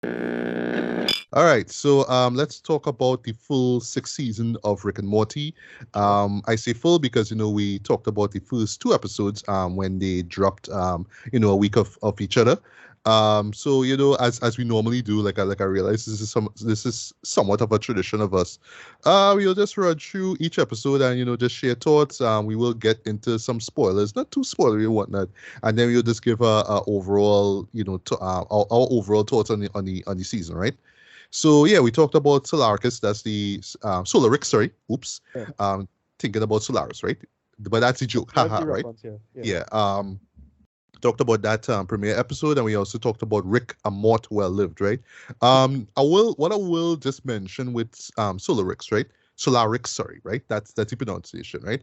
All right, so let's talk about the full sixth season of Rick and Morty. Yeah. I say full because we talked about the first two episodes when they dropped a week of each other. So as we normally do, like I realize this is somewhat of a tradition of us. We'll just run through each episode and just share thoughts. We will get into some spoilers, not too spoilery and whatnot, and then we'll just give a overall our overall thoughts on the season, right? So yeah, we talked about Solaricus. That's the Solarix. Sorry, oops. Yeah. Thinking about Solaris, right? But that's a joke, That's haha, the right? reference here. Yeah. Yeah. Talked about that premiere episode, and we also talked about Rick a Mort well lived, right? I will just mention with Solarix, right? Solarix, sorry, right? That's the pronunciation, right?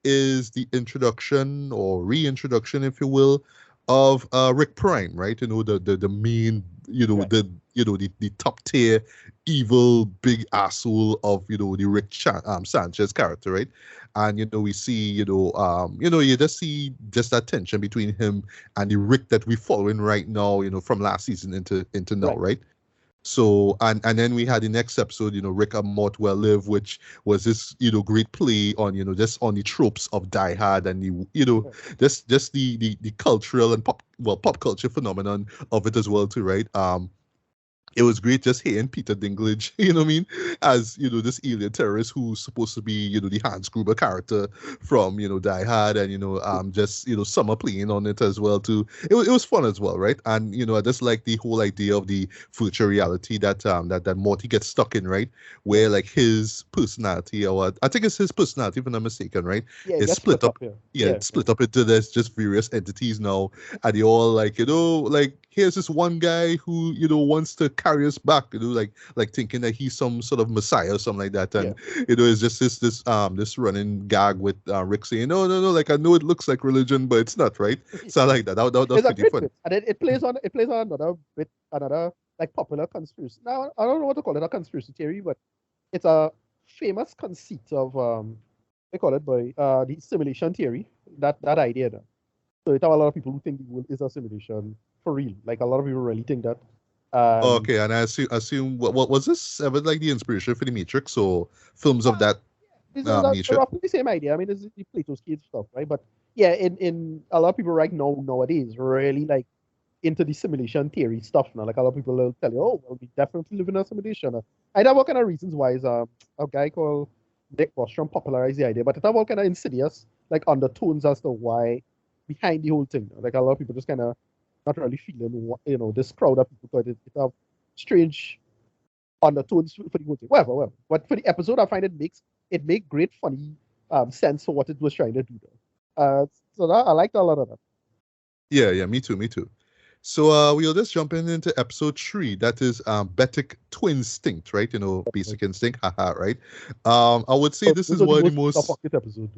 Is the introduction or reintroduction, if you will, of Rick Prime, right? The main, Right. the top tier evil big asshole of the Sanchez character, right? And we see you just see just that tension between him and the Rick that we're following right now, from last season into now, Right. right? So and then we had the next episode, Rick and Mort Well Live, which was this great play on just on the tropes of Die Hard and the Right. just the cultural and pop culture phenomenon of it as well too, right? It was great just hearing Peter Dinklage, you know what I mean, as this alien terrorist who's supposed to be the Hans Gruber character from Die Hard, and just Summer playing on it as well too. It was fun as well, right? And I just like the whole idea of the future reality that Morty gets stuck in, right? Yeah. Where like his personality, or what I think it's his personality if I'm not mistaken, right? Yeah. It Is gets split split up. up here. Yeah, Yeah. it's Yeah. split up into this just various entities now, and they all like like here's this one guy who wants to carry us back, like thinking that he's some sort of messiah or something like that, Yeah. and it's just this running gag with Rick saying no, no, no, like I know it looks like religion but it's not, right? So I like that was It's a pretty great fun. bit, and it plays on another bit, another like popular conspiracy. Now I don't know what to call it, a conspiracy theory, but it's a famous conceit of they call it by the simulation theory. That idea. There. So it have a lot of people who think the world is a simulation for real. Like a lot of people really think that. And Okay, and I assume what was this ever like the inspiration for the Matrix or films of uh, that it's nature? roughly the same idea. I mean, it's the Plato's cave stuff, right? But yeah, in a lot of people right now nowadays really like into the simulation theory stuff now. Like a lot of people will tell you, oh, well, we definitely live in a simulation. I know what kind of reasons why is a guy called Nick Bostrom popularized the idea, but it have all kind of insidious like undertones as to why behind the whole thing. Like a lot of people just kind of not really feeling this crowd of people thought it have strange undertones for the whole thing. Whatever. But for the episode, I find it make great funny sense for what it was trying to do. There. So that, I liked a lot of that. Yeah, yeah, me too. So we'll just jump into episode 3. That is Betic Twin Instinct, right? Like, Basic Instinct, haha, right? I would say so this those is are the one of the most out of most. pocket episode.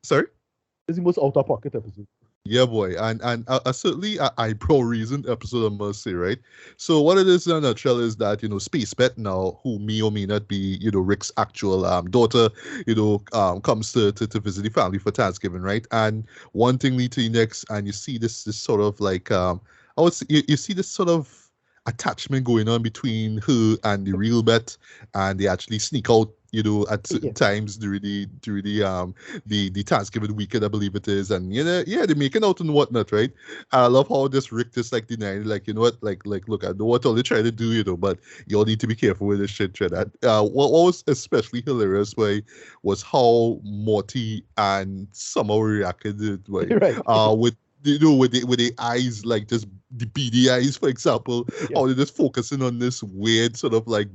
Sorry. This is the most out of pocket episode. Yeah, boy, and certainly a eyebrow reason episode, I must say, right? So what it is in a nutshell is that Space Bet now, who may or may not be Rick's actual daughter, comes to visit the family for Thanksgiving, right? And one thing leads to the next, and you see this sort of like I would say you see this sort of attachment going on between her and the real Bet, and they actually sneak out at certain Yeah. times during the Thanksgiving weekend, I believe it is, and yeah, they're making out and whatnot, right? And I love how this Rick just like denying, like what, like look, I know what all they're trying to do, but y'all need to be careful with this shit, That what was especially hilarious was how Morty and Summer reacted, right? Right. With with the eyes, like just the beady eyes, for example, Yeah. how they're just focusing on this weird sort of like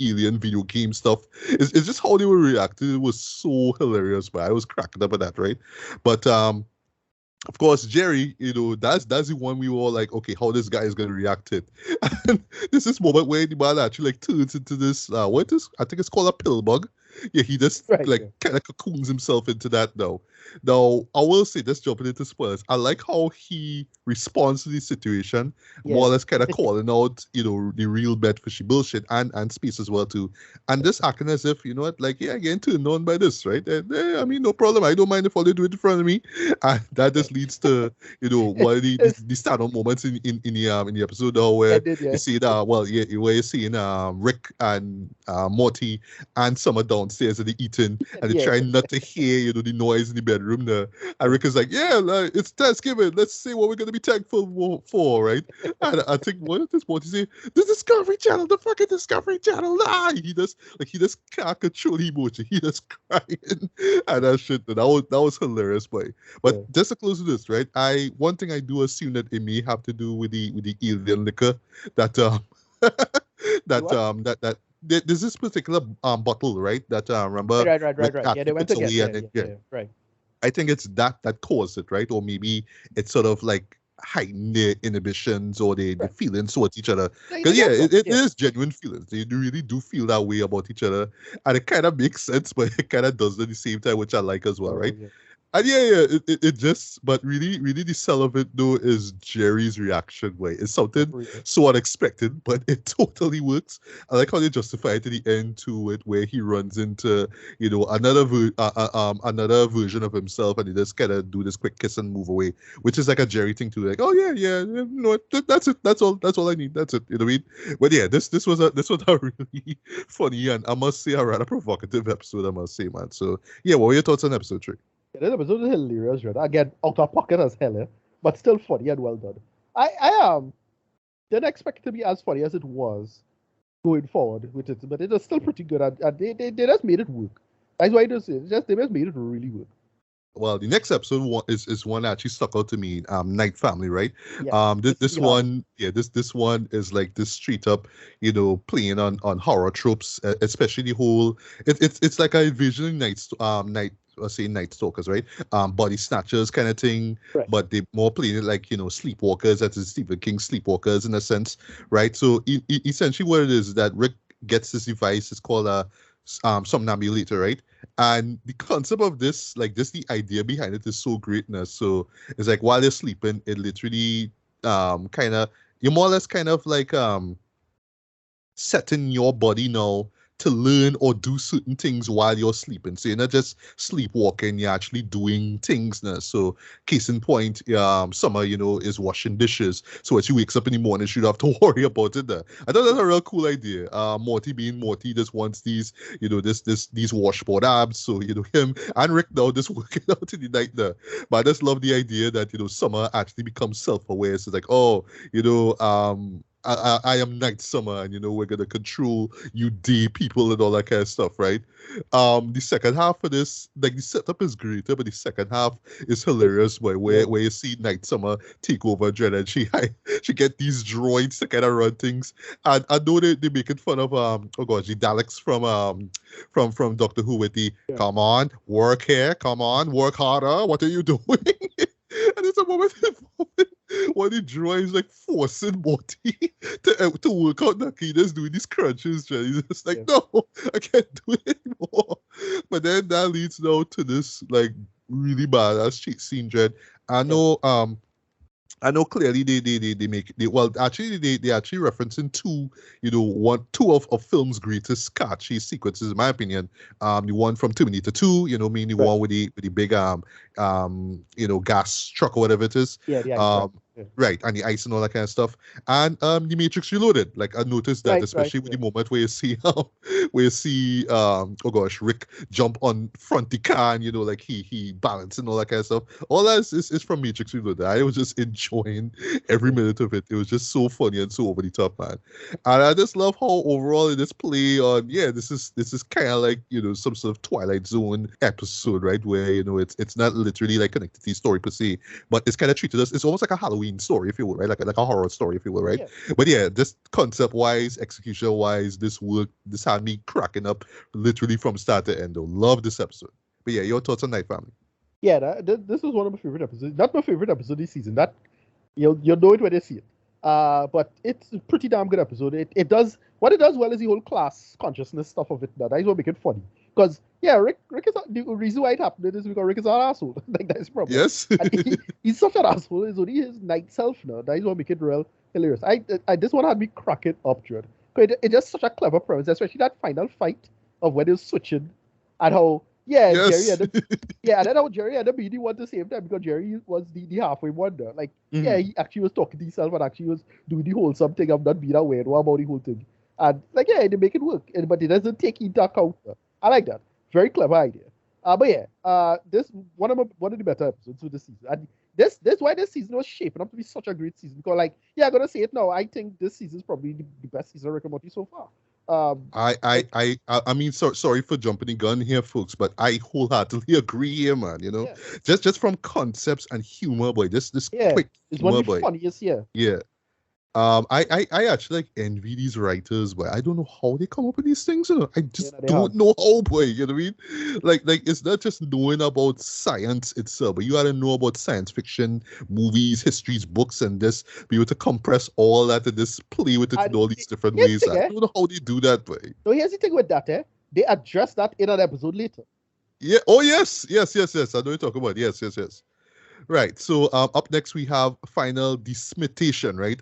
alien video game stuff. It's just how they were reacting. It was so hilarious, but I was cracking up at that, right? But of course, Jerry, that's the one we were all like, okay, how this guy is gonna react to it. And this is moment where the man actually like turns into this what is I think it's called a pill bug. Yeah, he just Right. like Yeah. kind of cocoons himself into that now. Now, I will say this, jumping into spoilers. I like how he responds to the situation, more Yeah. or less kind of calling out, the real bed fishy bullshit and space as well too. And just acting as if, you know what, like, yeah, getting turned on by this, right? And, I mean, no problem. I don't mind if all they do it in front of me. And that just leads to, one of the standout moments in the episode now I where did. you Yeah. see that, well, yeah, where you're seeing Rick and Morty and Summer downstairs and they eating and they Yeah. trying not to hear, the noise in the bedroom there. And Rick is like, yeah, like, it's Thanksgiving. Let's see what we're gonna be thankful for, right? And I think what does Morty say? The Discovery Channel, the fucking Discovery Channel. Ah! He just can't control the emotion. He just crying. And that was hilarious, boy. Yeah. But just to close with this, right? One thing I do assume that it may have to do with the alien liquor that that What? there's this particular bottle, right? That remember Right. Rick Yeah, they actually went puts to get. away, and Yeah. Right. I think it's that caused it, right? Or maybe it's sort of like heightened their inhibitions or the Right. feelings towards each other. They Because yeah, got some. it Yeah. is genuine feelings. They really do feel that way about each other, and it kind of makes sense, but it kind of does at the same time, which I like as well, Oh, right? yeah. And yeah, it just, but really, really the sell of it though is Jerry's reaction way. It's something Yeah. so unexpected, but it totally works. I like how they justify it to the end to it, where he runs into, another version of himself, and he just kind of do this quick kiss and move away, which is like a Jerry thing to like, oh yeah, that's it, that's all I need, that's it, you know what I mean? But yeah, this was a really funny and I must say a rather provocative episode, I must say, man. So yeah, what were your thoughts on episode 3? Yeah, this episode is hilarious, right? Again, out of pocket as hell, but still funny and well done. I didn't expect it to be as funny as it was going forward with it, but it was still pretty good, and they just made it work. That's why I just say they just made it really work. Well, the next episode is one that actually stuck out to me. Night Family, right? Yeah, This one, yeah, this one is like this straight up, playing on horror tropes, especially the whole. It's like a visually night stalkers, right? Body snatchers kind of thing, right. but they more playing it like sleepwalkers, that is Stephen King sleepwalkers in a sense, right? So essentially, what it is that Rick gets this device. It's called a somnambulator, right? And the concept of this, like this, the idea behind it is so greatness. So it's like while you're sleeping, it literally kind of you're more or less kind of like setting your body now to learn or do certain things while you're sleeping. So you're not just sleepwalking, you're actually doing things now. So case in point, Summer, is washing dishes. So when she wakes up in the morning, she don't have to worry about it there. I thought that's a real cool idea. Morty being Morty just wants these, these washboard abs. So, him and Rick now just working out in the night there. But I just love the idea that, Summer actually becomes self-aware. So it's like, oh, I am Night Summer, and we're gonna control you D people and all that kind of stuff, right? The second half of this, like the setup is greater, but the second half is hilarious. Where you see Night Summer take over Dread, and she get these droids to kind of run things, and I know they making fun of oh gosh, the Daleks from Doctor Who with the come on, work here, come on, work harder, what are you doing? And it's a moment when the droid is like forcing Morty to work out that he just doing these crunches, and he's just like, no, I can't do it anymore. But then that leads now to this like really badass cheat scene, Dread. I know clearly they make well actually they actually referencing two of film's greatest catchy sequences in my opinion. The one from Terminator 2, mean the one with the big gas truck or whatever it is. Yeah, the ice Um truck. Yeah. Right, and the ice and all that kind of stuff. And the Matrix Reloaded. Like I noticed that, especially with the moment where you see oh gosh, Rick jump on front the car and like he balance and all that kind of stuff. All that is from Matrix Reloaded. I was just enjoying every minute of it. It was just so funny and so over the top, man. And I just love how overall in this play on this is kind of like some sort of Twilight Zone episode, right? Where it's not literally like connected to the story per se, but it's kind of treated as it's almost like a Halloween story, if you will, right? Like a horror story, if you will, right? Yeah. But yeah, just concept wise, execution wise, this had me cracking up literally from start to end. Though, love this episode. But yeah, your thoughts on Night Family? Yeah, this was one of my favorite episodes. Not my favorite episode this season. That you'll know it when you see it. But it's a pretty damn good episode. It does what it does well is the whole class consciousness stuff of it. That is what make it funny. Because yeah, Rick is the reason why it happened is because Rick is an asshole. Like that's the problem. Yes. And he's such an asshole. It's only his night self now. That is what make it real hilarious. I this one had me cracking up, Dread. Because it's just such a clever premise, especially that final fight of when he was switching and how Jerry Yes. ended and then how Jerry ended up being the one at the same time because Jerry was the halfway wonder. Like he actually was talking to himself and actually was doing the wholesome thing of not being a weirdo about the whole thing. And like they make it work, but it doesn't take into account. I like that. Very clever idea. But yeah, this one of the better episodes of the season. And this why this season was shaping up to be such a great season because like I'm gonna say it now. I think this season is probably the best season of Rick and Morty so far. I mean, sorry for jumping the gun here, folks, but I wholeheartedly agree here, man. Yeah. Just from concepts and humor, boy. This quick it's one humor, of the boy. funniest. Yeah. I actually like envy these writers, but I don't know how they come up with these things. I just don't know how, boy. You know what I mean? Like it's not just knowing about science itself, but you gotta know about science fiction, movies, histories, books, and this be able to compress all that and just play with it in all these different ways. I don't know how they do that, boy. So here's the thing with that, they address that in an episode later. Yeah. Oh yes. I know you're talking about. Yes. Right. So up next we have final Decimitation, right?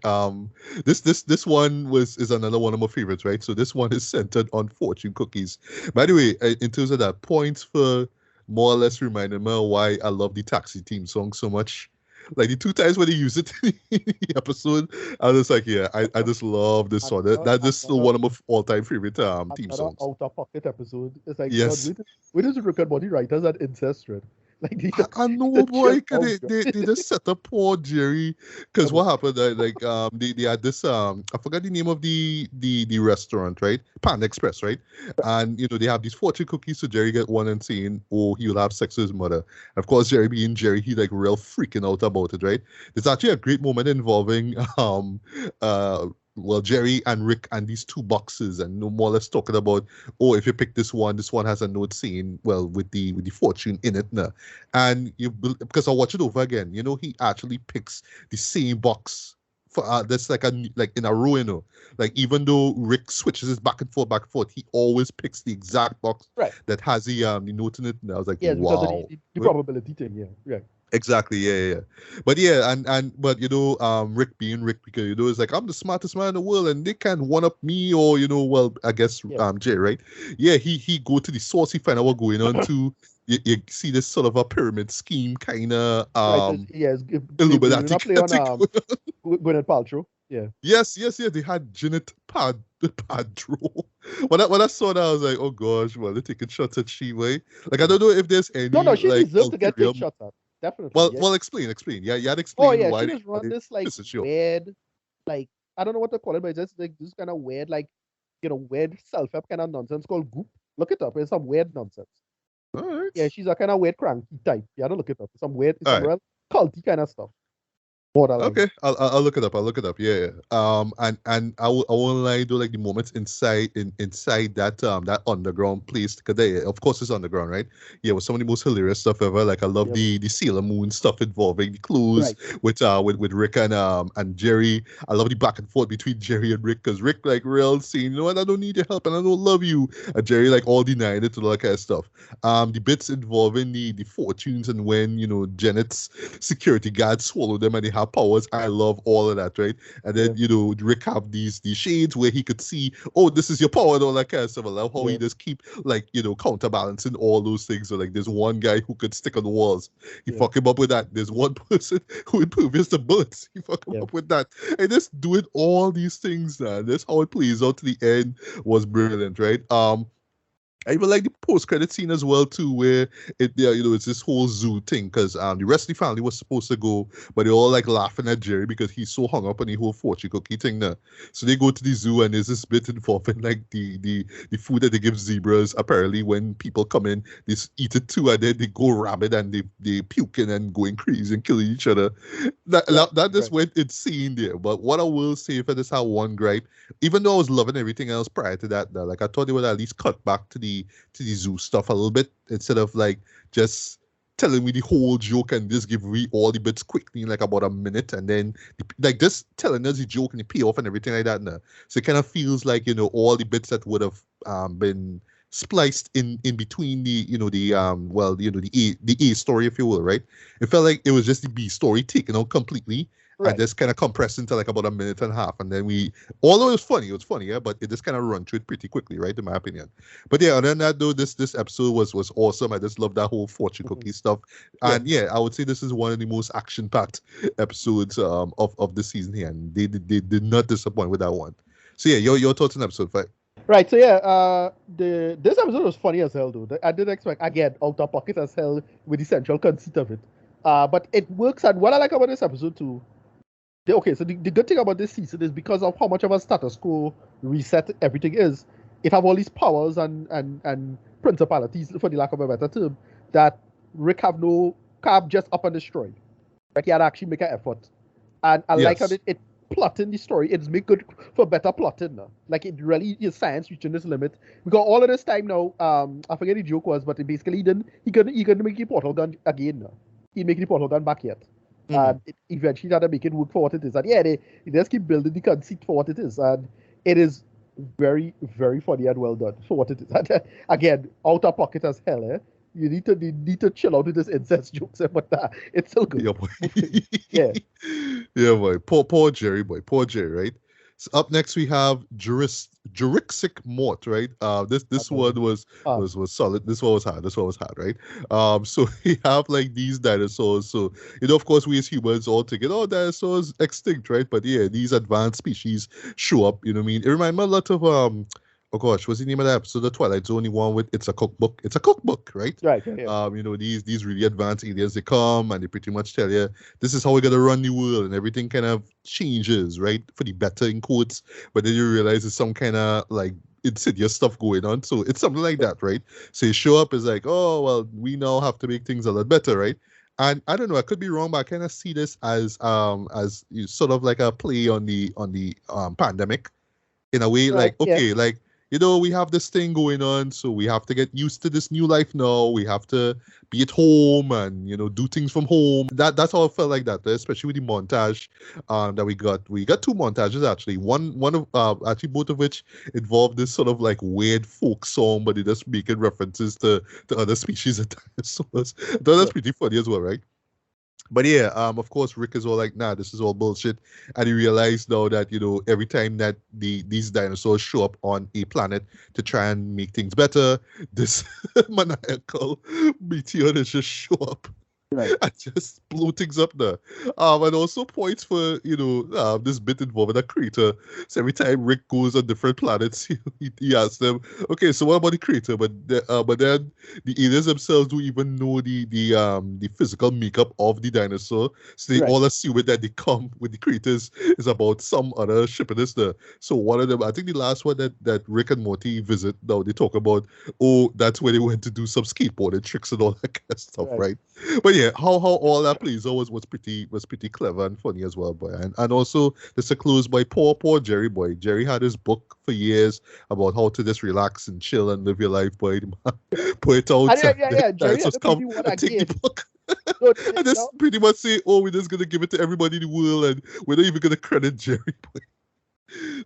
This one is another one of my favorites, right? So this one is centered on fortune cookies. By the way, in terms of that, points for more or less reminding me why I love the Taxi theme song so much. Like the two times when they use it in the episode, I was like, yeah, I just love this song. That is still one of my all-time favorite theme songs. Out of pocket episode. It's like, yes. where does Rick and Morty writers at incest, right? Like I know, boy. They just set up poor Jerry. Because what happened? They had this I forgot the name of the restaurant, right? Pan Express, right? And they have these fortune cookies. So Jerry get one and saying, "Oh, he will have sex with his mother." And of course, Jerry being Jerry, he like real freaking out about it, right? There's actually a great moment involving Jerry and Rick and these two boxes, and no more or less talking about, oh, if you pick this one has a note saying, well, with the fortune in it now. And because I watch it over again, he actually picks the same box for that's like in a row, like even though Rick switches it back and forth, he always picks the exact box that has the note in it. And I was like, wow, because of the probability thing, yeah. Exactly, yeah. But Rick being Rick, because it's like I'm the smartest man in the world, and they can't one up me, or I guess Jay, right? Yeah, he go to the source, he find out what's going on too. You see this sort of a pyramid scheme kind of Illuminati. Gwyneth Paltrow. Yeah. Yes. They had Janet Padro. When I saw that, I was like, oh gosh, well, they're taking shots at she way. Like I don't know if there's any. No, she deserves to get taken shots at. Definitely. Well, explain. Yeah, you had explained why. She just run this weird, like I don't know what to call it, but it's just like this kind of weird, like weird self-help kind of nonsense called Goop. Look it up. It's some weird nonsense. All right. Yeah, she's a kind of weird cranky type. Yeah, don't look it up. It's some weird, real culty kind of stuff. Okay, I'll look it up. Yeah. And I won't lie, do like the moments inside that that underground place, because of course it's underground, right? Yeah, with some of the most hilarious stuff ever. Like I love the Sailor Moon stuff involving the clues with Rick and Jerry. I love the back and forth between Jerry and Rick, because Rick like real saying, what, I don't need your help and I don't love you, and Jerry like all denying it, all that kind of stuff. The bits involving the fortunes and when Janet's security guards swallow them and they have powers. I love all of that, right? And then Rick have these shades where he could see, oh, this is your power and all that kind of stuff. I love how he just keep like counterbalancing all those things. So like there's one guy who could stick on the walls. He fuck him up with that. There's one person who impervious to bullets. He fuck him up with that. And just doing all these things, man. That's how it plays out to the end was brilliant, right? I even like the post-credit scene as well too, where it's this whole zoo thing, because the rest of the family was supposed to go, but they're all like laughing at Jerry because he's so hung up on the whole fortune cookie thing now. So they go to the zoo and there's this bit involving like the food that they give zebras. Apparently, when people come in, they eat it too, and then they go rabid and they puking and going crazy and killing each other. That just went insane there. But what I will say, if I just have one gripe, even though I was loving everything else prior to that, like I thought they would at least cut back to the zoo stuff a little bit, instead of like just telling me the whole joke and just give me all the bits quickly in like about a minute, and then like just telling us the joke and the payoff and everything like that now. So it kind of feels like all the bits that would have been spliced in between the A story, if you will, right? It felt like it was just the B story taken out completely and Right. just kind of compressed into like about a minute and a half, and then although it was funny, yeah, but it just kind of run through it pretty quickly, right, in my opinion. But yeah, other than that though, this episode was awesome. I just love that whole fortune Mhm. cookie stuff, Yeah. and yeah, I would say this is one of the most action packed episodes of the season here, and they did not disappoint with that one. So yeah, your thoughts on episode 5? Right. So yeah, this episode was funny as hell, dude. I didn't expect again out of pocket as hell with the central conceit of it. But it works. And what I like about this episode too. Okay, so the good thing about this season is because of how much of a status quo reset everything is, it have all these powers and principalities, for the lack of a better term, that Rick have just up and destroy. Right? He had to actually make an effort. And I like how Yes. it plotting the story. It's make good for better plotting now. Like it really is science reaching this limit. Because all of this time now, I forget the joke was, but it basically he couldn't make the portal gun again now. He make the portal gun back yet. Mhm. It eventually had to make it work for what it is. And yeah, they just keep building the conceit for what it is. And it is very, very funny and well done for what it is. And again, out of pocket as hell, eh? You need to chill out with this incest jokes, but it's still good. Yeah, boy. Yeah. Yeah, boy. Poor Jerry, boy. Poor Jerry, right? So up next we have Jurassic Mort, right? This one was solid. This one was hard. This one was hard, right? So we have like these dinosaurs. So of course, we as humans all thinking, oh, dinosaurs extinct, right? But yeah, these advanced species show up. You know what I mean? It reminds me a lot of oh gosh, what's the name of that episode? The Twilight Zone, the one with it's a cookbook. It's a cookbook, right? Right. Yeah. These really advanced aliens, they come and they pretty much tell you this is how we're gonna run the world, and everything kind of changes, right, for the better in quotes. But then you realize it's some kind of like insidious stuff going on. So it's something like that, right? So you show up as like, oh well, we now have to make things a lot better, right? And I don't know, I could be wrong, but I kind of see this as sort of like a play on the pandemic in a way, Right. like Yeah. okay, like we have this thing going on, so we have to get used to this new life now. We have to be at home and do things from home. That's how I felt like that, especially with the montage that we got. We got two montages actually. One of actually both of which involved this sort of like weird folk song, but it just making references to other species of dinosaurs. I thought that's pretty funny as well, right? But yeah, of course, Rick is all like, "Nah, this is all bullshit," and he realized now that every time that these dinosaurs show up on a planet to try and make things better, this maniacal meteor that just show up Right. and just blow things up there. And also points for this bit involving a crater. So every time Rick goes on different planets, he asks them, "Okay, so what about the crater?" But then the aliens themselves don't even know the physical makeup of the dinosaur, so they Right. all assume that they come with the craters is about some other shippiness there. So one of them, I think the last one that Rick and Morty visit, now they talk about, oh, that's where they went to do some skateboarding tricks and all that kind of stuff, Right. right? But yeah, how all that plays out was pretty clever and funny as well, boy. And also this is close by poor Jerry, boy. Jerry had his book for years about how to just relax and chill and live your life, boy. The man put it out. Yeah. Jerry had Just to come pretty one and take again. the book. So, And just pretty much say, oh, we're just gonna give it to everybody in the world, and we're not even gonna credit Jerry. Boy.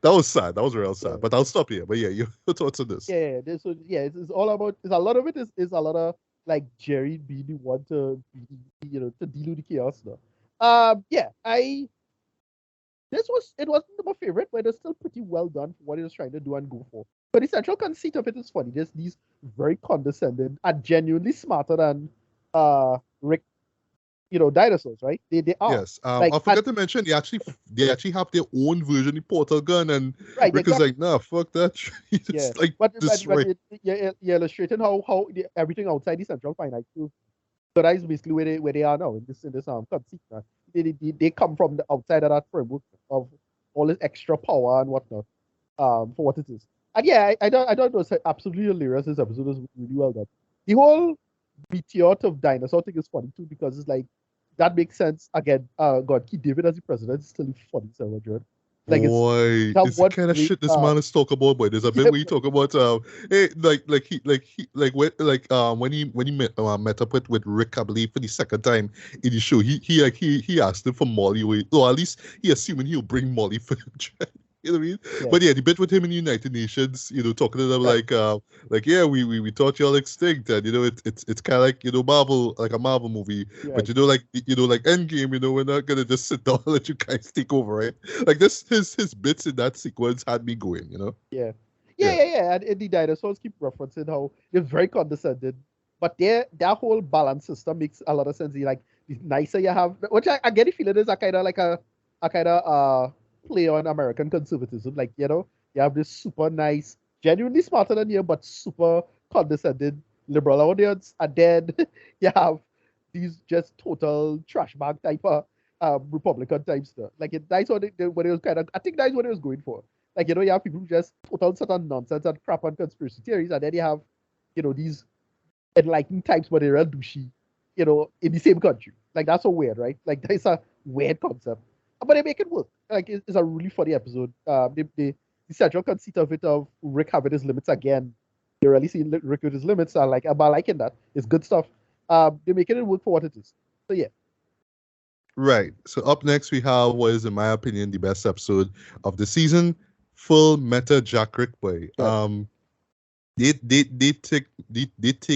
That was sad. That was real sad. Yeah. But I'll stop here. But yeah, your thoughts on this? Yeah. It's all about. It's a lot of it is a lot of like Jerry being the one to to deal with the chaos now. Yeah. It wasn't my favorite, but it's still pretty well done for what it was trying to do and go for. But the central conceit of it is funny. There's these very condescending and genuinely smarter than Rick, dinosaurs, right? They are. Yes. Like I forgot to mention they actually have their own version of the portal gun, and right, Rick is exactly. like, nah, fuck that. He Yeah. just like But destroy. you're illustrating how everything outside the central finite so that is basically where they are now in this conceit. They come from the outside of that framework of all this extra power and whatnot. For what it is. And yeah, I don't know. It's absolutely hilarious. This episode is really well done. The whole meteor of dinosaur thing is funny too because it's like that makes sense. Again, God, Keith David as the president is still funny, so much. Like Boy, that it's the one kind of great, shit this man is talking about. Boy, there's a bit where he talk about hey, when he met up with Rick, I believe, for the second time in the show. He asked him for Molly, or at least he assuming he'll bring Molly for him. You know what I mean? Yeah. But yeah, the bit with him in the United Nations, talking to them Right. like yeah, we thought y'all extinct, and it's kind of like Marvel, like a Marvel movie, but Right. like Endgame, we're not gonna just sit down and let you guys take over, right? Like this, his bits in that sequence had me going. Yeah. Yeah, Yeah, yeah, yeah. And the dinosaurs keep referencing how they're very condescending. But their whole balance system makes a lot of sense. Like the nicer you have, which I get the feeling is a kind of like a kind of play on American conservatism. Like, you have this super nice, genuinely smarter than you, but super condescending liberal audience. And then you have these just total trash bag type of Republican type stuff. Like that's what it was kind of. I think that's what it was going for. Like, you have people who just put on certain nonsense and crap on conspiracy theories, and then you have, these enlightened types, but they're real douchey, in the same country. Like, that's so weird, right? Like, that's a weird concept. But they make it work. Like, it's a really funny episode. The central conceit of it, of Rick having his limits again, you're really seeing Rick with his limits. I'm liking that. It's good stuff. They're making it work for what it is. So, yeah. right. So up next we have what is, in my opinion, the best episode of the season, Full Meta Jack Rick Boy. Good. They take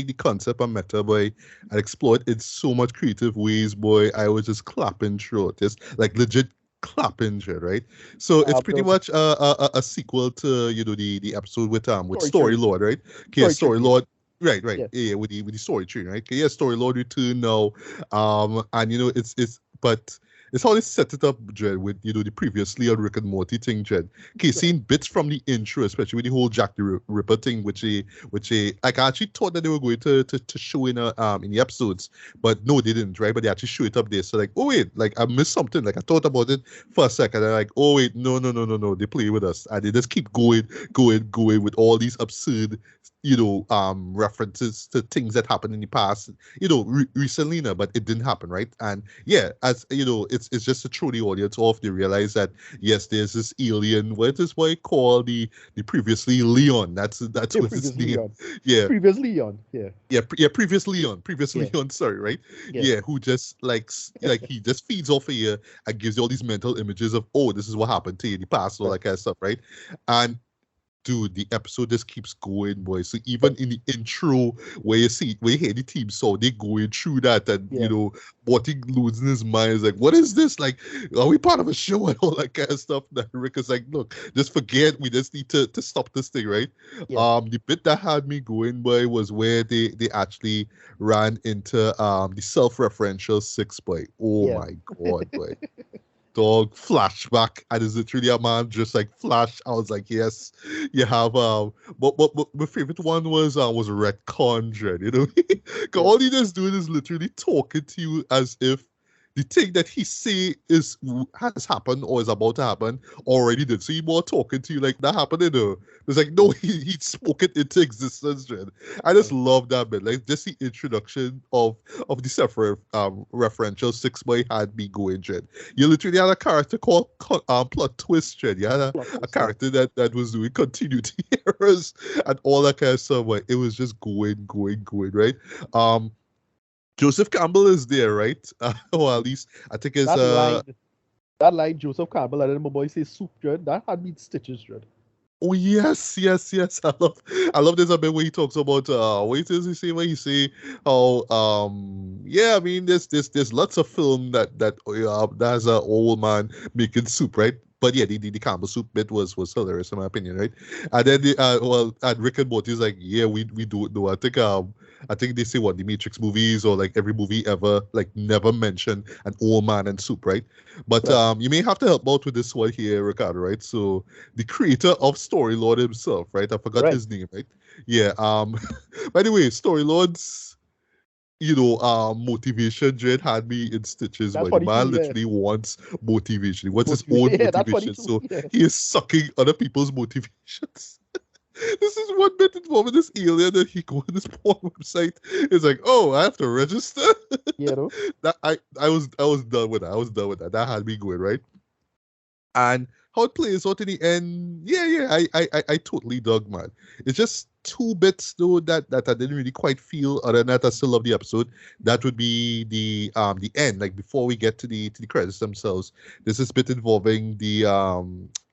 the concept of meta, boy, and explore it in so much creative ways, boy. I was just clapping through it, just like legit clapping through it, right? So it's pretty Those much a sequel to the episode with story Story tree. Lord, right? Okay, Story Story tree, yeah. Lord. Right, right, Yeah. yeah, with the story tree, right? Okay, yeah, Story Lord return now, and it's but it's how they set it up, Jed, with the previously on Rick and Morty thing, Jed. Okay, Right. seeing bits from the intro, especially with the whole Jack the Ripper thing, which like, I actually thought that they were going to show in the episodes, but no, they didn't, right? But they actually show it up there. So like, oh wait, like I missed something. Like I thought about it for a second, and I'm like, oh wait, no, no, no, no, no, they play with us, and they just keep going with all these absurd, references to things that happened in the past, recently, now, but it didn't happen, right? And yeah, as it's just to throw the audience off. They realize that yes, there's this alien. What is what I call the previously Leon? That's Yeah, what's his previously name. on. Yeah, Previously on. Yeah. yeah, previous Yeah. Leon. Sorry, right? Yeah. Yeah, who just like he just feeds off of you and gives you all these mental images of, oh, this is what happened to you in the past, all Right. that kind of stuff, right? And dude, the episode just keeps going, boy. So even in the intro, where you hear the team song, they going through that, and Yeah. Morty losing his mind is like, what is this? Like, are we part of a show and all that kind of stuff? That Rick is like, look, just forget. We just need to stop this thing, right? Yeah. The bit that had me going, boy, was where they actually ran into the self-referential six, boy. Oh Yeah. my god, boy. Dog flashback, and is literally a man just like flash. I was like, yes, you have but my favorite one was retcon Dread, 'Cause Yeah. all he just doing is literally talking to you as if the thing that he say has happened or is about to happen already did. So he more talking to you like that happened, It's like no, he spoke it into existence, Dread. I just Right. love that bit. Like just the introduction of the separate referential six boy had me going, Dread. You literally had a character called Plot Twist, Dread. You had Plot a twist, yeah. character that was doing continuity errors and all that kind of stuff. But it was just going, right? Um, Joseph Campbell is there, right? Or at least I think it's That line, that line, Joseph Campbell, and then my boy say soup, dread. That had me in stitches, dread. oh yes. I love this a bit where he talks about what does he say, where he say how yeah, I mean there's lots of film that has an old man making soup, right? But yeah, the Campbell soup bit was hilarious in my opinion, right? And then and Rick and Morty's like, yeah, we do it though. I think they say what the Matrix movies or like every movie ever like never mention an old man and soup, right? But Right. you may have to help out with this one here, Ricardo, right? So the creator of Story Lord himself, right? I forgot Right. his name, right? Yeah. By the way, Story Lord's motivation dread had me in stitches, That's but the funny too, man yeah. literally wants motivation. He wants his Motivation. own Yeah, that's funny motivation. too. So Yeah. he is sucking other people's motivations. This is one bit involving this alien that he go on this porn website. It's like, oh, I have to register. You know? That I was done with that. I was done with that. That had me going, right? And how it plays out in the end, yeah, I totally dug, man. It's just two bits though that I didn't really quite feel. Other than that, I still love the episode. That would be the end, like before we get to the credits themselves. There's this bit involving the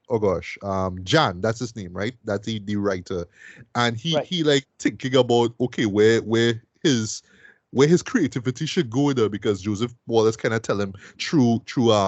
oh gosh, Jan, that's his name, right? That's the writer, and Right. he like thinking about, okay, where his creativity should go there, because Joseph Wallace kind of tell him through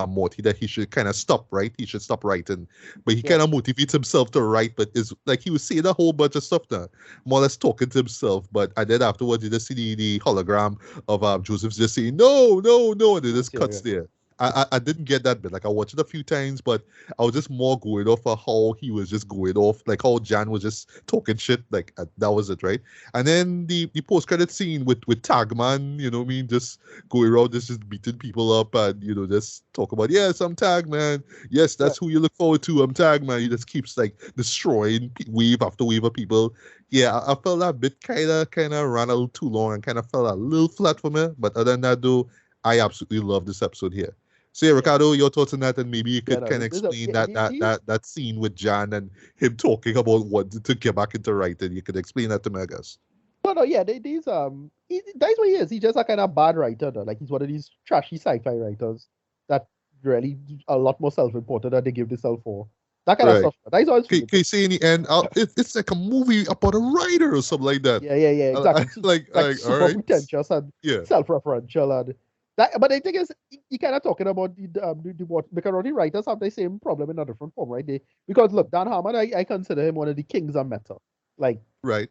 Morty that he should kind of stop, right? He should stop writing, but he Yeah. kind of motivates himself to write, but is like he was saying a whole bunch of stuff now, more or less talking to himself. But and then afterwards, you just see the hologram of Joseph's just saying no, no, no, and it just Yeah. cuts there. I didn't get that bit. Like I watched it a few times, but I was just more going off of how he was just going off, like how Jan was just talking shit. Like that was it, right? And then the post credit scene with Tagman, you know what I mean, just going around just beating people up, and just talk about, yes, I'm Tagman. Yes, Yeah. that's who you look forward to. I'm Tagman. He just keeps like destroying wave after wave of people. Yeah, I felt that bit kind of ran a little too long and kind of felt a little flat for me. But other than that, though, I absolutely love this episode here. So yeah, Yeah. Ricardo, your thoughts on that, and maybe you Yeah. could No, kind of there's a, explain yeah, that scene with Jan and him talking about wanting to get back into writing. You could explain that to me, I guess. no, yeah, that's what he is. He's just a kind of bad writer, though. Like he's one of these trashy sci-fi writers that really a lot more self-important than they give themselves for. That kind of Right. stuff. That's always feeling. Can you say in the end, it's like a movie about a writer or something like that. Yeah, exactly. Like All super right, pretentious and yeah, self-referential and that. But the thing is, you kind of talking about the what because all the writers have the same problem in a different form, right? Because look, Dan Harmon, I consider him one of the kings of meta. Like right,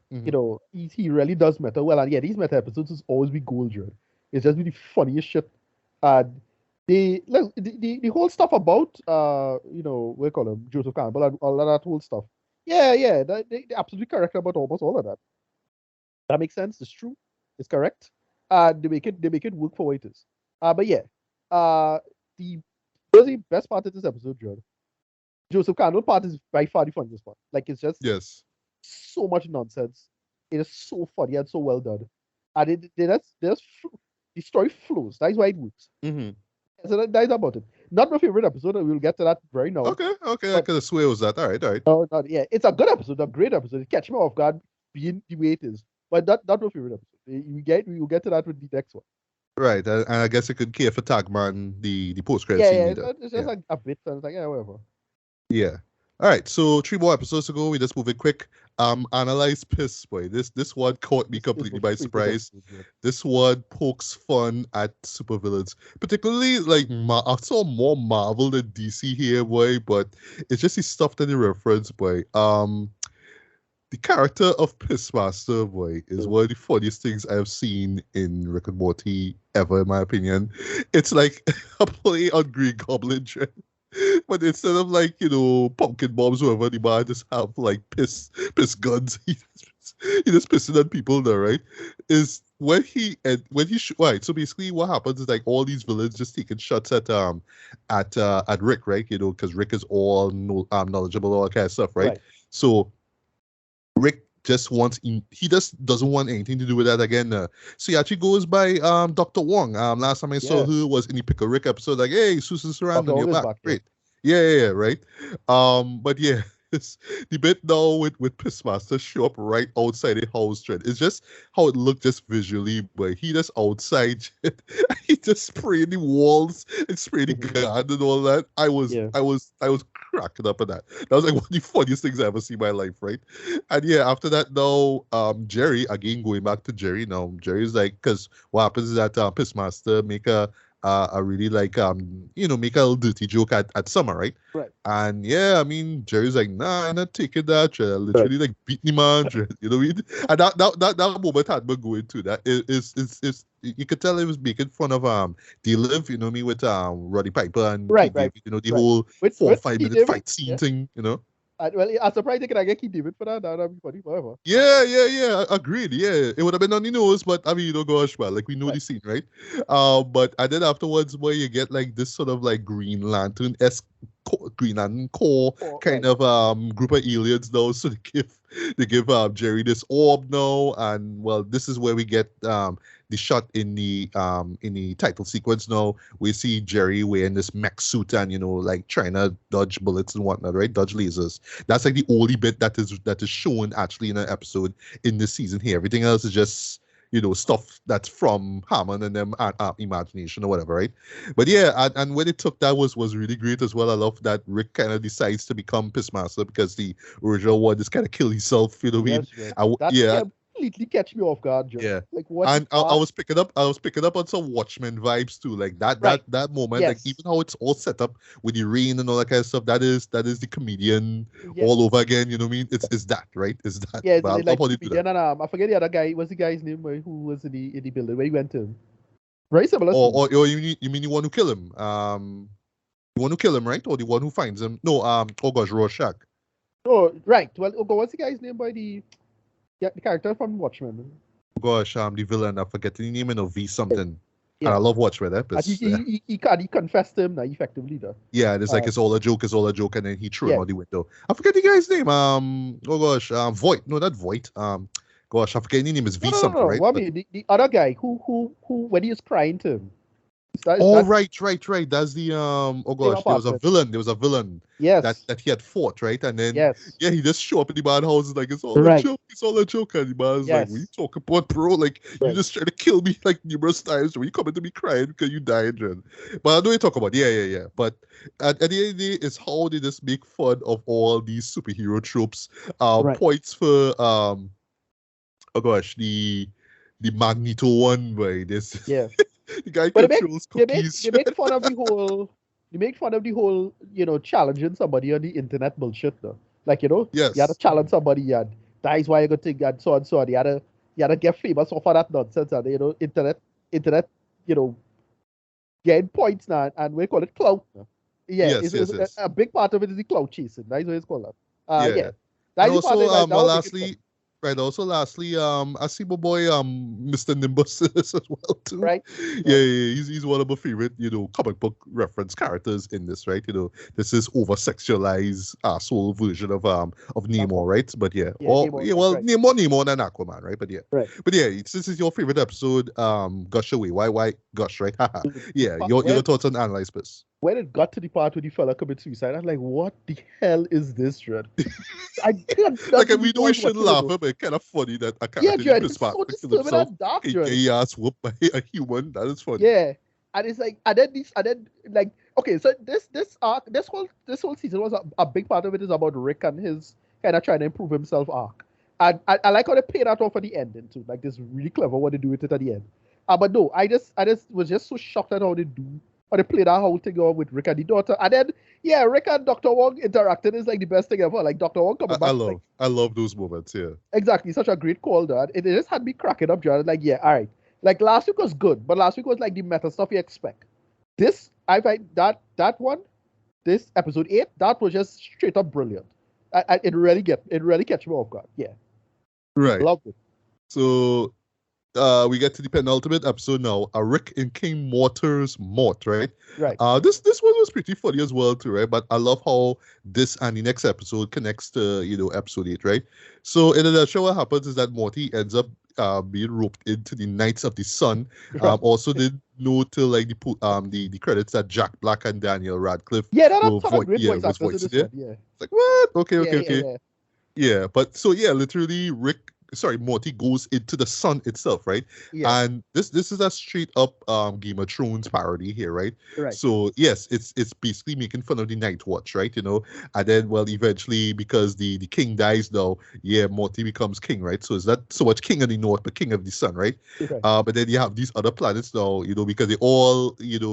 he really does meta well, and yeah, these meta episodes will always be gold, Jared. It's just be the funniest shit. And the whole stuff about we call him Joseph Campbell and all of that whole stuff. Yeah, they're absolutely correct about almost all of that. That makes sense. It's true. It's correct. They make it work for what it is. But yeah, the the best part of this episode, Jared. Joseph Campbell part is by far the funniest part. Like it's just yes, so much nonsense. It is so funny and so well done. And the story flows. That's why it works. mm-hmm. So that's about it. Not my favorite episode, and we'll get to that very now. Okay, I But could have swear it was that. All right, no, not yeah. It's a good episode, a great episode. It catch me off guard being the way it is. But not my favorite episode. We will get to that with the next one. right, and I guess I could care for Tagman the post credit Yeah, scene yeah. either. It's just like a bit. So it's like, yeah, whatever. Yeah. All right. So 3 more episodes ago, we just move it quick. Analyze piss, boy. This one caught me This was completely my by favorite surprise. episode. Yeah. This one pokes fun at supervillains, particularly like I saw more Marvel than DC here, boy. But it's just the stuff that they reference, boy. The character of Pissmaster, boy, is one of the funniest things I've seen in Rick and Morty ever, in my opinion. It's like a play on Green Goblin, but instead of like pumpkin bombs, whatever, the man just have like piss guns. He just pissing at people there, right? Is when he right. So basically, what happens is like all these villains just taking shots at Rick, right? Because Rick is all knowledgeable, all that kind of stuff, right? Right. So Rick just wants he just doesn't want anything to do with that again. So he actually goes by Dr. Wong. Last time I saw Yeah. her was in the Pickle Rick episode. Like, hey, Susan Sarandon, Dr. Wong you're is back. back, yeah. Great. Yeah, right. But yeah, it's the bit now with Pissmaster show up right outside the house, Trent. It's just how it looked just visually, but he just outside, he just spraying the walls and spraying the garden and all that. I was cracking up at that. That was like one of the funniest things I ever seen in my life, right? And yeah, after that now, Jerry, again going back to Jerry now, Jerry's like, because what happens is that Pissmaster make a really like make a little dirty joke at Summer, right? Right. And yeah, I mean Jerry's like, nah, I'm not taking that. Literally like beating him on, you know what I mean? And that moment had me going to that. Is you could tell it was making fun of they live, you know me, with Roddy Piper and Right, Keith right. David, the Right. whole With 4 or Keith 5 minute David, fight scene yeah. thing, Well, I'm surprised they can get Keith David for that. That'd be funny, whatever. Yeah. Agreed. Yeah, it would have been on the nose, but I mean, gosh, man, like we know the scene, right? But and then afterwards, where you get like this sort of like Green Lantern-esque Green Lantern Corps kind of group of aliens now. So they give Jerry this orb now, and well, this is where we get the shot in the title sequence now. We see Jerry wearing this mech suit and like trying to dodge bullets and whatnot, right? Dodge lasers. That's like the only bit that is shown actually in an episode in this season here. Everything else is just stuff that's from Hammond and them imagination or whatever, right? But yeah, and when it took that was really great as well. I love that Rick kind of decides to become Pissmaster because the original one just kind of kill himself, you know what I mean? Yes, Joe. That completely catch me off guard, Joe. Yeah. Like what And I was picking up on some Watchmen vibes too, like that moment, like Yes. even how it's all set up with the rain and all that kind of stuff. That is the comedian Yes. all over again. You know what I mean? It's that, right? It's that. Yeah, But I like love how they do that. comedian and I forget the other guy. What's the guy's name? Who was in the building where he went to? Very similar. Or you mean the one who kill him? The one who kill him, right? Or the one who finds him? No, oh gosh, Rorschach. Oh, right. Well, what's the guy's name by the character from Watchmen? Oh gosh, the villain. I forget the name, V something. Yeah. And I love Watchmen. He confessed to him now, effectively though. Yeah, and it's like it's all a joke, and then he threw him out the window. I forget the guy's name. Oh gosh, Voight. No, not Voight. Gosh, I forget his name is V something, right? Well, I mean, the other guy who when he was crying to him. Right. That's the oh gosh, there was a villain. Yes. That he had fought, right? And then yeah, he just show up in the man house like it's all a joke, and the man's like, what you talk about, bro? Like you just trying to kill me like numerous times when you come into me crying because you died, Jen. But I know you talk about yeah. But at the end of the day, it's how they just make fun of all these superhero tropes. Points for oh gosh, the Magneto one, right? This the guy controls cookies. They make fun of the whole. They make fun of the whole, challenging somebody on the internet bullshit though. Like you had to challenge somebody. That is why you got to get so and so. You had to get famous off of that nonsense. And internet, getting points now, and we call it clout. Yeah, yes. A big part of it is the clout chasing. That's what it's called. Yeah. And also, lastly, I see my boy, Mr. Nimbus as well too. Right. Yeah, he's one of my favorite, comic book reference characters in this, right? This is over-sexualized asshole version of Namor, right? But Namor than Aquaman, right? But this is your favorite episode, Gush Away. Why Gush, right? Yeah, your thoughts on Analyze This. When it got to the part where the fella committed suicide, I was like, what the hell is this, Red? I can't like, we know we shouldn't laugh, but it's kind of funny that a character it's so disturbing and dark, he ass whooped by a human. That is funny. Yeah. And it's like, okay, so this whole season was a big part of it is about Rick and his kind of trying to improve himself arc. And I like how they pay that off at the ending too. Like, this really clever what they do with it at the end. But no, I just was just so shocked at how they do. Or they play that whole thing with Rick and the daughter. And then, Rick and Dr. Wong interacting is like the best thing ever. Like Dr. Wong coming back. I love those moments, yeah. Exactly. Such a great call, Dad. It just had me cracking up, John. Like, all right. Like last week was good, but last week was like the meta stuff you expect. This, I find that one, this episode 8, that was just straight up brilliant. It really catch me off guard. Yeah. Right. Loved it. So we get to the penultimate episode now. Rick and King Mortar's Mort, right? Right. This one was pretty funny as well too, right? But I love how this and the next episode connects to episode 8, right? So in a nutshell, what happens is that Morty ends up being roped into the Knights of the Sun. Also did note to like the credits that Jack Black and Daniel Radcliffe. Yeah, that's a great voice actors in this one. Yeah. It's like what? Okay. Yeah, but so literally Morty goes into the sun itself, right? Yeah. And this is a straight up Game of Thrones parody here, right? Right. So yes, it's basically making fun of the Night Watch, right? And then eventually because the king dies now, Morty becomes king, right? So it's not so much king of the north, but king of the sun, right? Okay. But then you have these other planets now, because they all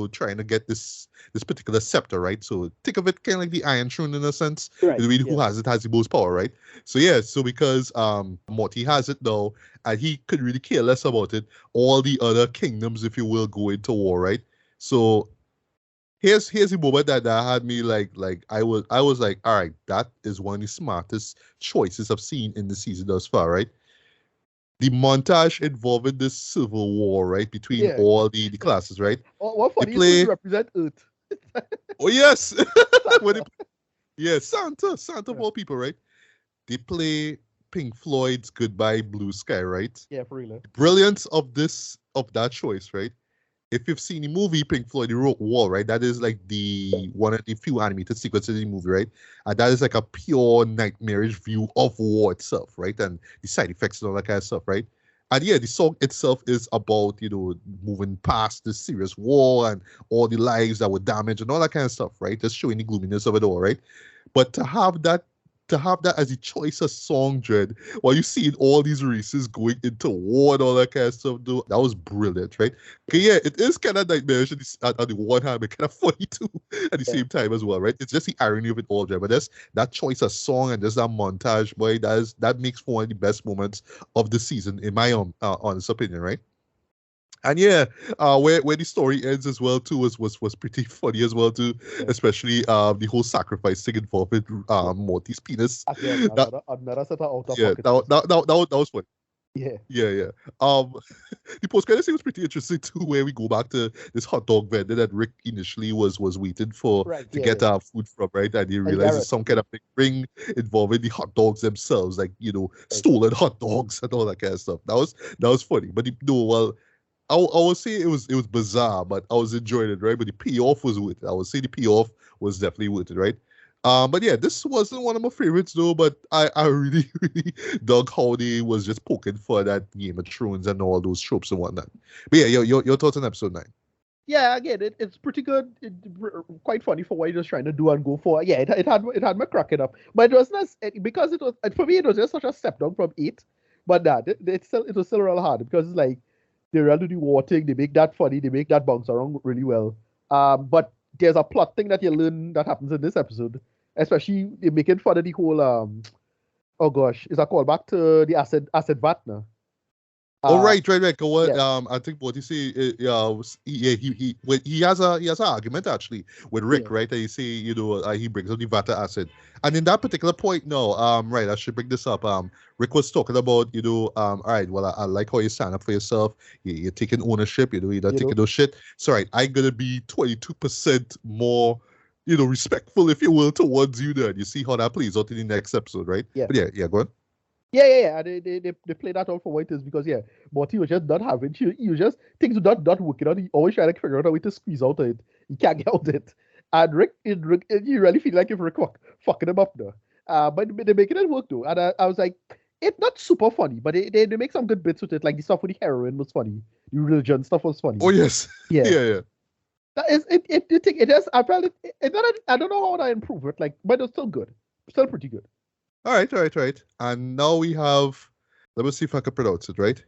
trying to get this particular scepter, right? So think of it kind of like the Iron Throne in a sense. Right. Who has it has the most power, right? So because Morty has it now, and he could really care less about it, all the other kingdoms, if you will, go into war, right? So here's the moment that had me like I was like, all right, that is one of the smartest choices I've seen in the season thus far, right? The montage involving this civil war, right, between all the classes, right? What funny is to represent Earth. Oh yes. Santa of all people, right? They play Pink Floyd's Goodbye Blue Sky, right? Yeah, for real. The brilliance of that choice, right? If you've seen the movie Pink Floyd, the wrote Wall, right? That is like the one of the few animated sequences in the movie, right? And that is like a pure nightmarish view of war itself, right? And the side effects and all that kind of stuff, right? And yeah, the song itself is about, moving past this serious war and all the lives that were damaged and all that kind of stuff, right? Just showing the gloominess of it all, right? But to have that as a choice of song, Dread, while you see all these races going into war and all that kind of stuff, though, that was brilliant, right? Okay, yeah, it is kind of nightmarish on the one hand, but kind of funny too at the Yeah. same time as well, right? It's just the irony of it all, Dread. But that's that choice of song and just that montage, boy, that makes for one of the best moments of the season, in my honest opinion, right? And yeah, where the story ends as well too was pretty funny as well too, Yeah. especially the whole sacrifice thing involved with Yeah. Morty's penis. Again, That another set of out of yeah, pocket. that was funny. Yeah. Yeah, yeah. Um, the post credit scene was pretty interesting too, where we go back to this hot dog vendor that Rick initially was waiting for Right. to Yeah. get Yeah. food from, right? And he And he got realizes some arrested. kind of big ring involving the hot dogs themselves, like Right. stolen hot dogs and all that kind of stuff. That was funny. But no, well, I would say it was bizarre, but I was enjoying it, right? But the payoff was worth it. I would say the payoff was definitely worth it, right? But yeah, this wasn't one of my favorites though. But I really really dug how they was just poking for that Game of Thrones and all those tropes and whatnot. But yeah, your thoughts on episode 9? Yeah, again, it's pretty good. Quite funny for what he was trying to do and go for. Yeah, it had me cracking up, but it wasn't because it was for me it was just such a step down from 8. But that it was still real hard because it's like they really do war thing. They make that funny. They make that bounce around really well. But there's a plot thing that you learn that happens in this episode, especially they making fun of the whole oh gosh, is a callback to the acid vat now. Oh Uh, right. What yeah, I think what you say, yeah, he has an argument actually with yeah, Rick, right? That you say, he brings up the Vata acid, and in that particular point, no, right, I should bring this up. Rick was talking about, all right, well, I like how you stand up for yourself. You're taking ownership. You're not you know, taking no shit. So right, I'm gonna be 22% more, respectful, if you will, towards you. Then you see how that plays out in the next episode, right? yeah. But yeah, go on. Yeah. They play that out for what it is because yeah, Morty was just not having. You just things not working out. He always trying to figure out a way to squeeze out of it. He can't get out of it. And you really feel like if Rick fucking him up though. But they're making it work though. And I was like, it's not super funny, but they make some good bits with it. Like the stuff with the heroin was funny. The religion stuff was funny. Oh yes, Yeah, yeah. that is it has. I felt I don't know how I improve it. Like, but it's still good. Still pretty good. All right. And now we have, let me see if I can pronounce it right.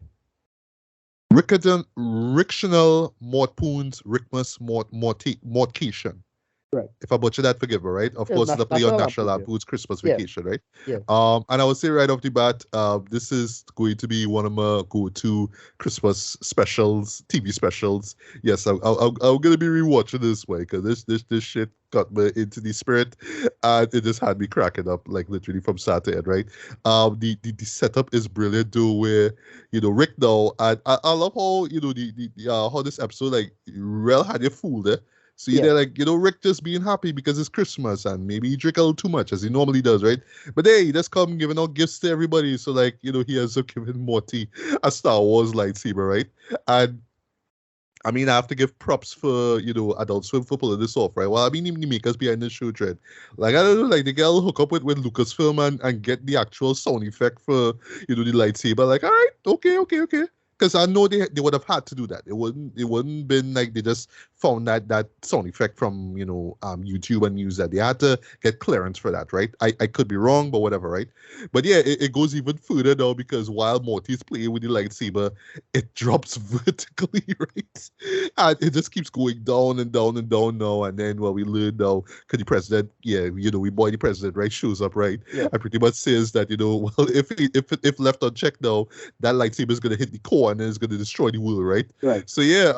Rictional Mortpoons Rickmas Mortation. Right. If I butcher that, forgive me, right? Of Yeah, course, it's a play on National National Lampoon. Lampoon's Christmas Yeah. Vacation, right? Yeah. And I would say right off the bat, this is going to be one of my go-to Christmas specials, TV specials. Yes, I'm gonna be rewatching this way because this shit got me into the spirit, and it just had me cracking up like literally from start to end, right? The setup is brilliant though, where Rick now, and I love how how this episode like real had you fooled, eh? So you're Yeah. there like, Rick just being happy because it's Christmas and maybe he drink a little too much as he normally does, right? But hey, he just come giving out gifts to everybody. So like, he has given Morty a Star Wars lightsaber, right? And I mean, I have to give props for, Adult Swim for pulling this off, right? Well, I mean, even the makers behind the show, Dread. Like, I don't know, like, they get a hook up with Lucasfilm and get the actual sound effect for, the lightsaber. Like, all right, okay. Because I know they would have had to do that. It wouldn't been like they just found that sound effect from YouTube and used that. They had to get clearance for that, right? I could be wrong, but whatever, right? But yeah, it goes even further now because while Morty's playing with the lightsaber, it drops vertically, right? And it just keeps going down and down and down now. And then what we learn now, because the president, we boy the president, right, shows up, right? Yeah. And pretty much says that, well, if left unchecked now, that lightsaber is gonna hit the core and then it's gonna destroy the world, right? Right. So yeah,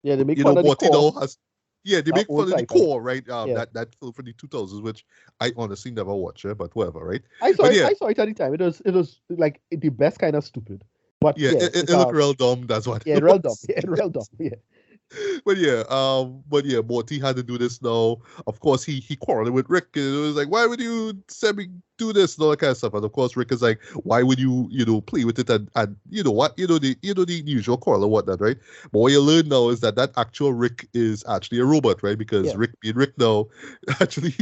Yeah, they make fun of the Morty core. now has, yeah, they make Old fun of the sci-fi. core, right? Yeah. That film from the 2000s, which I honestly never watched, but whatever, right? I saw But it. yeah, I saw it at the time. It was like the best kind of stupid. But yeah, yeah, it looked real dumb. That's what yeah, it real dumb. was. Yeah, real dumb. Yeah. But yeah, Morty had to do this now. Of course, he quarreled with Rick. It was like, why would you send me do this and all that kind of stuff? And of course, Rick is like, why would you play with it and you know what the usual quarrel or whatnot, right? But what you learn now is that actual Rick is actually a robot, right? Because Yeah. Rick being Rick now actually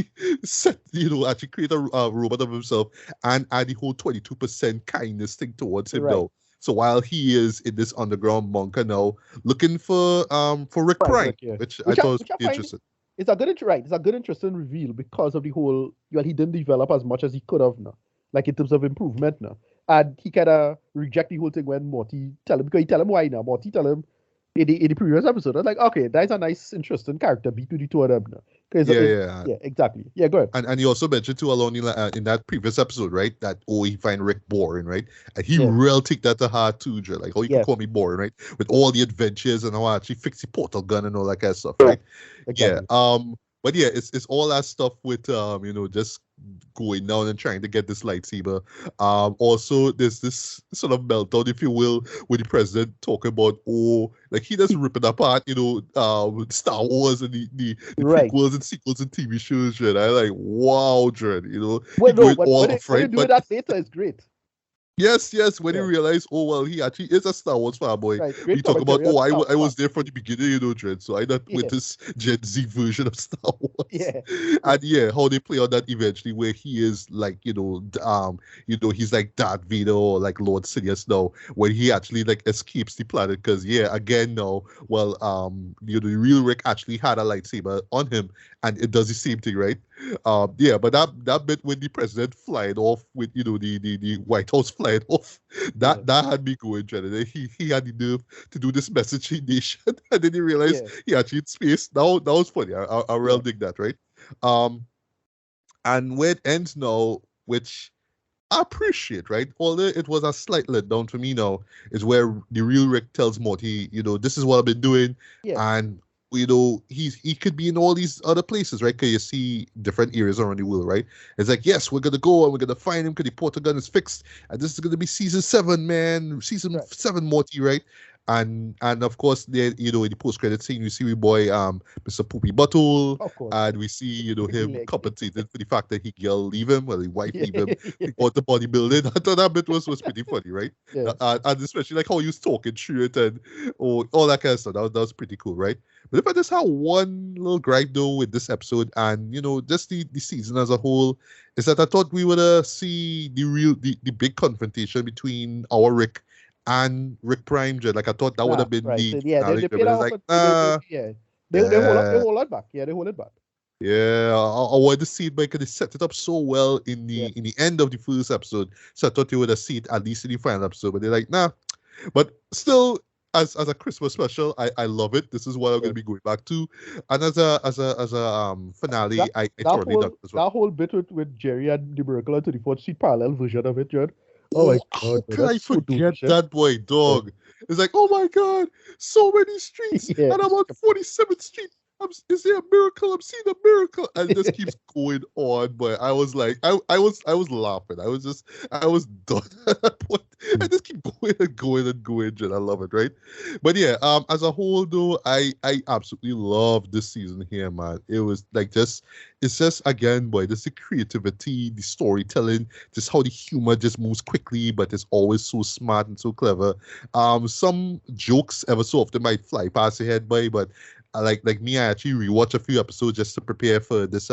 create a robot of himself and add the whole 22% kindness thing towards him Right. now. So while he is in this underground bunker now, looking for Rick Right, Prime, Rick, yeah. which I thought was Which I pretty find interesting. it's a good, right? It's a good, interesting reveal because of the whole. Well, he didn't develop as much as he could have now, like in terms of improvement now, and he kind of reject the whole thing when Morty tell him because he tell him why now. Morty tell him in the previous episode. I was like, okay, that's a nice, interesting character between the two of them now. Because Yeah, yeah. yeah, exactly. Yeah, go ahead. And he also mentioned too along in that previous episode, right? That he find Rick boring, right? And he Yes, real take that to heart too, Joe. Like, oh, you could yes, call me boring, right? With all the adventures and how I actually fix the portal gun and all that kind of stuff, right? Yeah. exactly. But yeah, it's all that stuff with just going down and trying to get this lightsaber. Also there's this sort of meltdown, if you will, with the president talking about like he doesn't rip it apart, with Star Wars and the Right. prequels and sequels and TV shows, and I like wow, Dread, he Well, no, going but all off, when they right? do But that later, it's great. yes, when he Yeah, realized, oh well, he actually is a Star Wars fanboy. right. We Great talk about, commentary on I Star was Wars. there from the beginning, Dread. So I not with Yeah, this Gen Z version of Star Wars, yeah, yeah, and yeah, how they play on that eventually, where he is like, he's like Darth Vader or like Lord Sidious now, when he actually like escapes the planet, because yeah, again now, well, the real Rick actually had a lightsaber on him, and it does the same thing, right? Yeah, but that bit when the president flying off with the White House flying off, yeah, that had me going, Jenny. He had the nerve to do this messaging nation, and then he realized yeah, he actually in space. That was funny. I really yeah. dig that, right? Um, and where it ends now, which I appreciate, right? Although it was a slight letdown for me now, is where the real Rick tells Morty, this is what I've been doing, Yes, and he could be in all these other places, right? Because you see different areas around the world, right? It's like, yes, we're gonna go and we're gonna find him because the portal gun is fixed, and this is gonna be season 7, man, season right. 7 Morty, right? And of course, there, in the post credit scene, we see we boy Mr. Poopy Buttle, Of course. and we see Chicken him leg. compensated for the fact that he girl leave him, well, his wife Yeah, leave him, yeah, he got the bodybuilding. I thought that bit was pretty funny, right? yeah. And especially like how he was talking through it and all that kind of stuff. That was pretty cool, right? But if I just have one little gripe though with this episode and just the season as a whole, is that I thought we would see the big confrontation between our Rick and Rick Prime. Like I thought that would Nah, have been right. the Yeah, finale, they but pay that it's off. like nah, Yeah, they yeah. hold that back. Yeah, they hold it back. Yeah, I wanted to see it because they set it up so well in Yeah, the end of the first episode. So I thought you would have seen it at least in the final episode, but they're like, nah. But still, as a Christmas special, I love it. This is what I'm yeah. gonna be going back to. And as a finale, That I thoroughly dug this one. that whole bit with Jerry and the Miracle on 24th Street parallel version of it, John. Oh my Oh, how God, man, can I that's so dope, forget shit. that boy, Yeah, dog? It's like, oh my God, so many streets, yeah, and I'm on 47th Street. Is there a miracle? I'm seeing a miracle, and it just keeps going on. But I was like, I was laughing. I was done at that point. I just keep going and going and going, and I love it, right? But yeah, as a whole though, I absolutely love this season here, man. It was like it's just again, boy, just the creativity, the storytelling, just how the humor just moves quickly, but it's always so smart and so clever. Some jokes ever so often might fly past your head, boy, but like me, I actually rewatch a few episodes just to prepare for this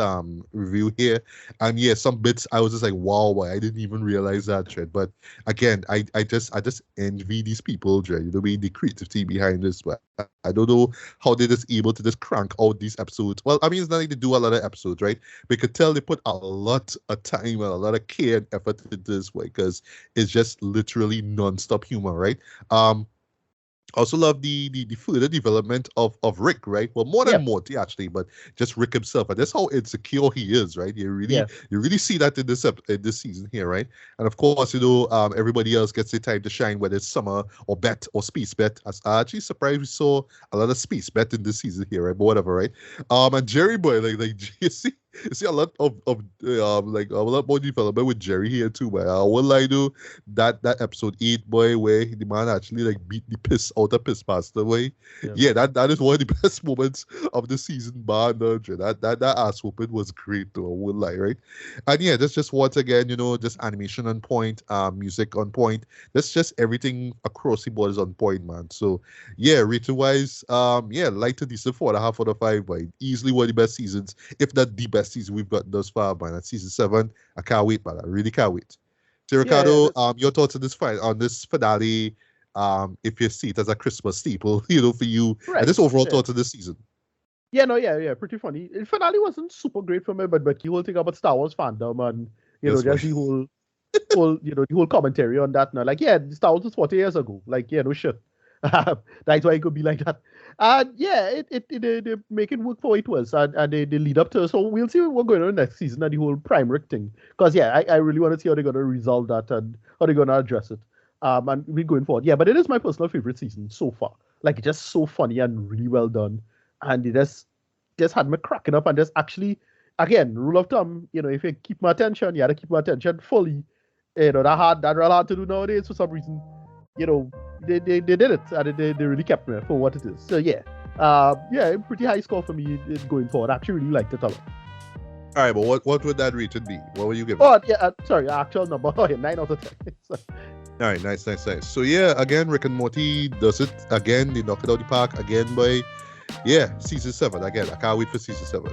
review here. And yeah, some bits I was just like, wow, boy, I didn't even realize that, Dread. But again, I just envy these people, Dread. The creativity behind this. But I don't know how they're just able to just crank out these episodes. Well, I mean, it's not like they do a lot of episodes, right? But you could tell they put a lot of time and a lot of care and effort into this way because it's just literally non-stop humor, right? I also love the further development of Rick, right? Well, more than yeah, Morty actually, but just Rick himself, and that's how insecure he is, right? yeah. You really see that in this season here, right? And of course, everybody else gets their time to shine, whether it's Summer or Bet or Space Bet. I actually surprised we saw a lot of Space Bet in this season here, right? But whatever, right? And Jerry Boy, like you see a lot of like a lot more development with Jerry here too, but I won't lie to that episode 8 boy where the man actually like beat the piss out of piss master way. Yeah. Yeah, that is one of the best moments of the season, man. That ass whooping was great though, I won't lie, right? And yeah, that's just once again, just animation on point, music on point. That's just everything across the board is on point, man. So yeah, rating wise, yeah, light to decent 4.5 out of 5, but easily one of the best seasons, if not the best season we've got thus far, man. At season 7, I can't wait, man. I really can't wait. So Yeah, Ricardo, your thoughts on this finale, if you see it as a Christmas staple, for you, and right. this overall Yeah. thoughts of this season. Yeah, no, yeah, pretty funny. The finale wasn't super great for me, but the whole thing about Star Wars fandom and That's just right. the whole commentary on that now. Like, yeah, Star Wars was 40 years ago. Like, yeah, no shit. That's why it could be like that. And yeah, they make it work for what it was, and they lead up to. So we'll see what's going on next season and the whole Prime Rick thing. Because yeah, I really want to see how they're gonna resolve that and how they're gonna address it. And we're going forward. Yeah, but it is my personal favorite season so far. Like, it's just so funny and really well done, and it just had me cracking up and just actually, again, rule of thumb, if you keep my attention, you had to keep my attention fully. That real hard to do nowadays for some reason. They did it and they really kept me for what it is. So yeah, yeah, pretty high score for me going forward. I actually really liked it a lot. All right, but what would that rated be? What would you give it? Oh yeah, sorry, actual number. Oh yeah, 9 out of 10. So, All right, nice. So yeah, again, Rick and Morty does it again. They knock it out the park again by, yeah, season 7. Again, I can't wait for season 7.